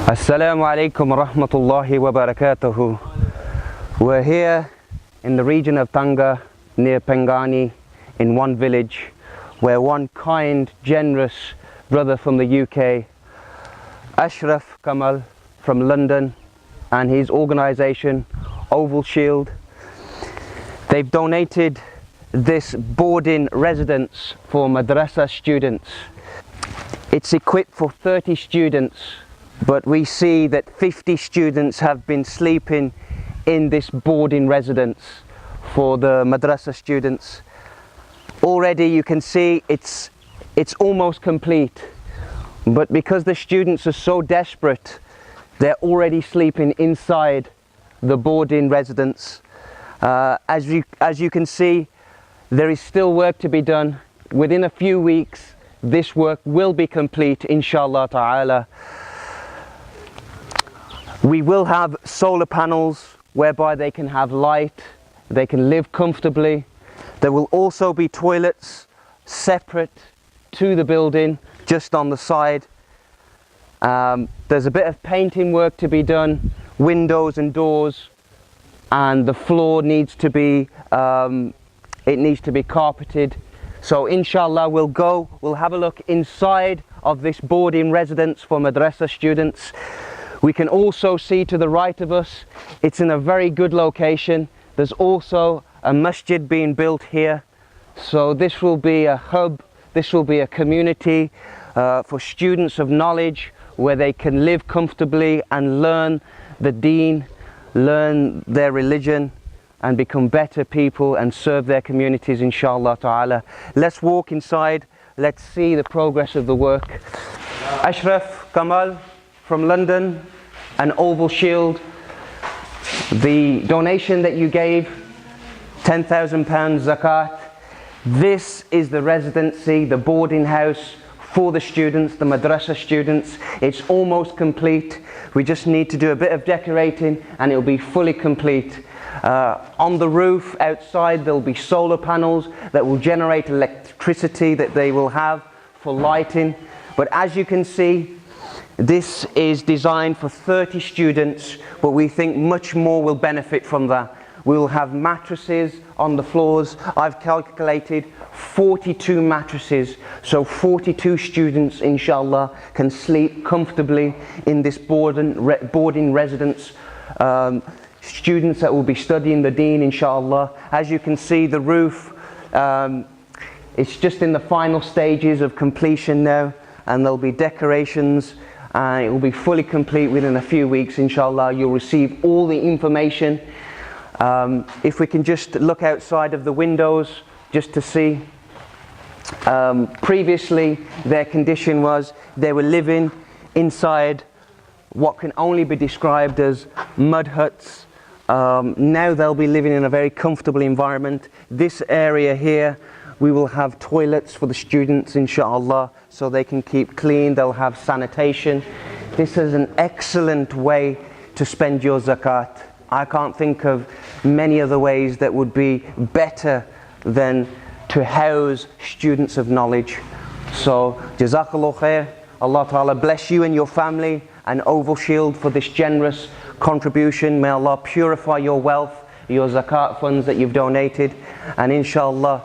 Assalamu alaikum wa rahmatullahi wa barakatuhu. We're here in the region of Tanga near Pengani in one village where one kind, generous brother from the UK, Ashraf Kamal from London, and his organisation Oval Shield, they've donated this boarding residence for Madrassa students. It's equipped for 30 students, but we see that 50 students have been sleeping in this boarding residence for the Madrassa students. Already you can see it's almost complete, but because the students are so desperate, they're already sleeping inside the boarding residence. As you can see, there is still work to be done. Within a few weeks, this work will be complete, inshallah ta'ala. We will have solar panels whereby they can have light, they can live comfortably. There will also be toilets separate to the building, just on the side. There's a bit of painting work to be done, windows and doors, and the floor needs to be carpeted. So inshallah we'll have a look inside of this boarding residence for Madrassa students. We can also see to the right of us, it's in a very good location. There's also a masjid being built here. So this will be a hub, this will be a community for students of knowledge where they can live comfortably and learn the deen, learn their religion, and become better people and serve their communities, inshallah ta'ala. Let's walk inside, let's see the progress of the work. Ashraf Kamal from London and Oval Shield, the donation that you gave, £10,000 zakat. This is the residency, the boarding house for the students, the Madrassa students. It's almost complete. We just need to do a bit of decorating and it'll be fully complete. On the roof outside there'll be solar panels that will generate electricity that they will have for lighting. But as you can see, this is designed for 30 students, but we think much more will benefit from that. We will have mattresses on the floors. I've calculated 42 mattresses, so 42 students inshallah can sleep comfortably in this boarding residence. Students that will be studying the deen, inshallah. As you can see, the roof, it's just in the final stages of completion now, and there'll be decorations, and it will be fully complete within a few weeks, inshallah. You'll receive all the information. If we can just look outside of the windows just to see. Previously their condition was they were living inside what can only be described as mud huts. Now they'll be living in a very comfortable environment. This area here, we will have toilets for the students, inshallah, so they can keep clean. They'll have sanitation. This is an excellent way to spend your zakat. I can't think of many other ways that would be better than to house students of knowledge. So Jazakallah khair. Allah Ta'ala bless you and your family and Oval Shield for this generous contribution. May Allah purify your wealth, your zakat funds that you've donated, and inshallah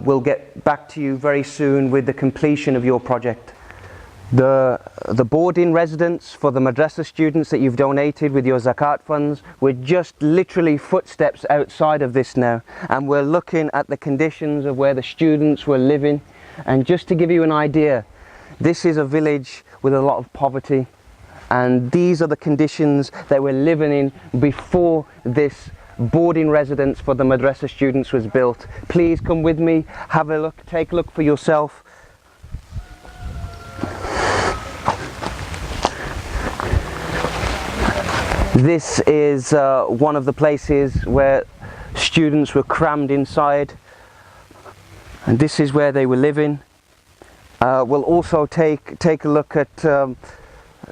we'll get back to you very soon with the completion of your project. The boarding residence for the Madrassa students that you've donated with your zakat funds, we're just literally footsteps outside of this now, and we're looking at the conditions of where the students were living. And just to give you an idea, this is a village with a lot of poverty, and these are the conditions that we're living in before this boarding residence for the Madrassa students was built. Please come with me, have a look, take a look for yourself. This is one of the places where students were crammed inside, and this is where they were living. We'll also take a look at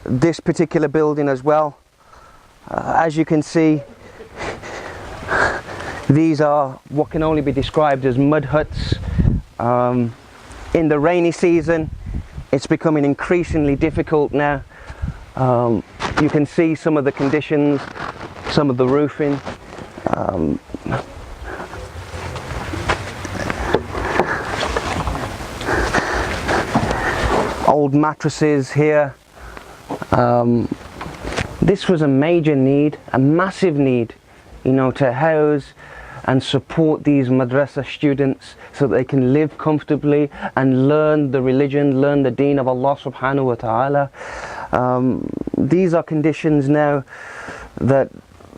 this particular building as well. As you can see, these are what can only be described as mud huts. In the rainy season, it's becoming increasingly difficult now. You can see some of the conditions, some of the roofing. Old mattresses here. This was a major need, a massive need, you know, to house and support these madrasa students so that they can live comfortably and learn the religion, learn the deen of Allah subhanahu wa ta'ala. These are conditions now that,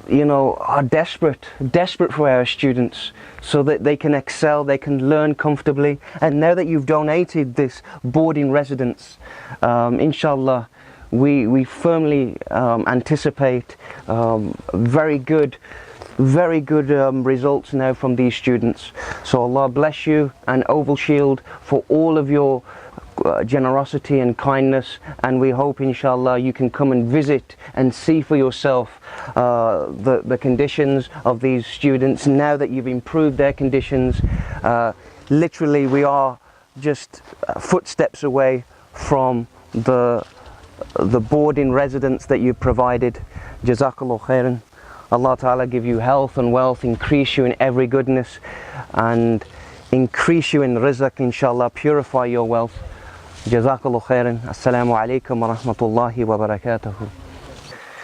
you know, are desperate for our students so that they can excel, they can learn comfortably. And now that you've donated this boarding residence, inshallah, we firmly anticipate very good results now from these students. So Allah bless you and Oval Shield for all of your generosity and kindness, and we hope inshallah you can come and visit and see for yourself the conditions of these students now that you've improved their conditions. Literally we are just footsteps away from the boarding residence that you've provided. Jazakallah khairan. Allah Ta'ala give you health and wealth, increase you in every goodness and increase you in rizq, inshallah, purify your wealth. Jazakallah khairan. Assalamu alaikum wa rahmatullahi wa barakatuhu.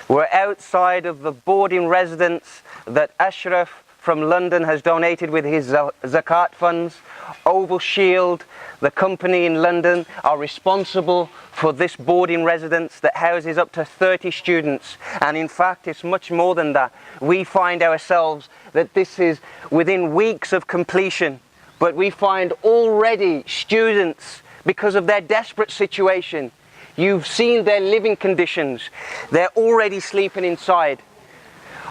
We're outside of the boarding residence that Ashraf from London has donated with his zakat funds. Oval Shield, the company in London, are responsible for this boarding residence that houses up to 30 students, and in fact it's much more than that. We find ourselves that this is within weeks of completion, but we find already students, because of their desperate situation, you've seen their living conditions, they're already sleeping inside.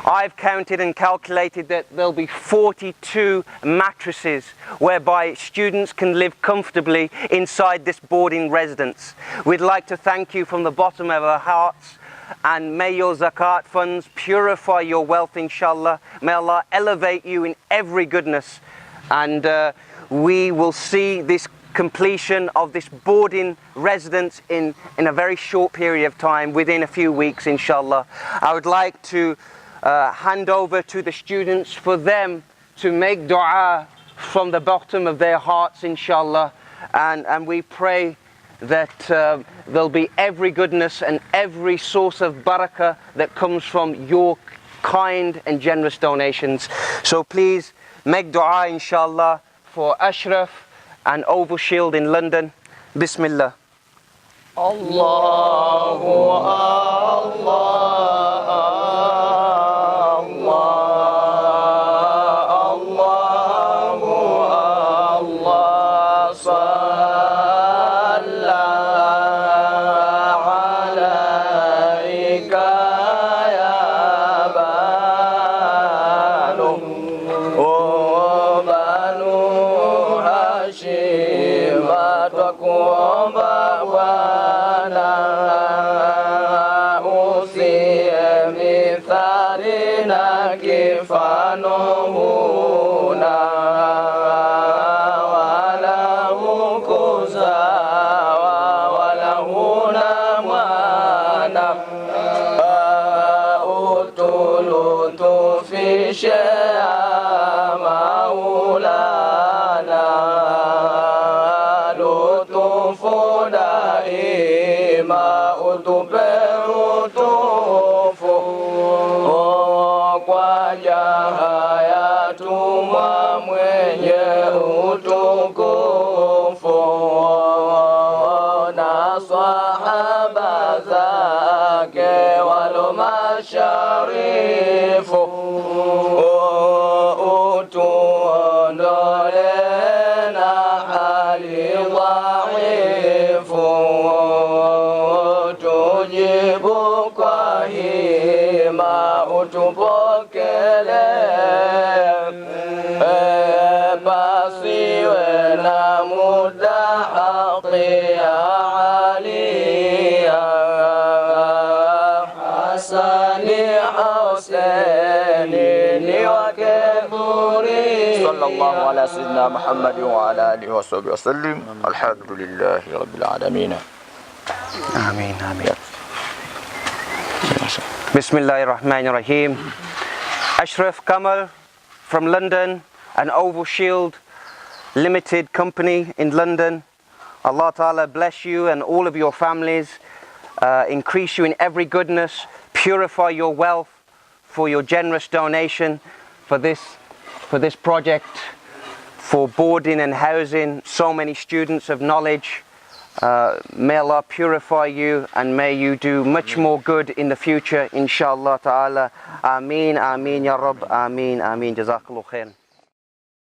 I've counted and calculated that there'll be 42 mattresses whereby students can live comfortably inside this boarding residence. We'd like to thank you from the bottom of our hearts, and may your zakat funds purify your wealth, inshallah. May Allah elevate you in every goodness, and we will see this completion of this boarding residence in a very short period of time, within a few weeks, inshallah. I would like to hand over to the students for them to make dua from the bottom of their hearts, inshallah, and we pray that there'll be every goodness and every source of barakah that comes from your kind and generous donations. So please make dua, inshallah, for Ashraf and Oval Shield in London. Bismillah. Allahu Allah. sallallahu ala sayyidina Muhammad wa ala alihi wa sahbihi wa sallim. Alhamdulillahi rabbil alamin. Ameen, ameen. Bismillahir Rahmanir Rahim. Ashraf Kamal from London, an Oval Shield Limited company in London. Allah Ta'ala bless you and all of your families, increase you in every goodness, purify your wealth for your generous donation for this project, for boarding and housing so many students of knowledge. May Allah purify you and may you do much more good in the future, inshallah ta'ala. Ameen, ameen ya Rabb, ameen, ameen. Jazakallah khair.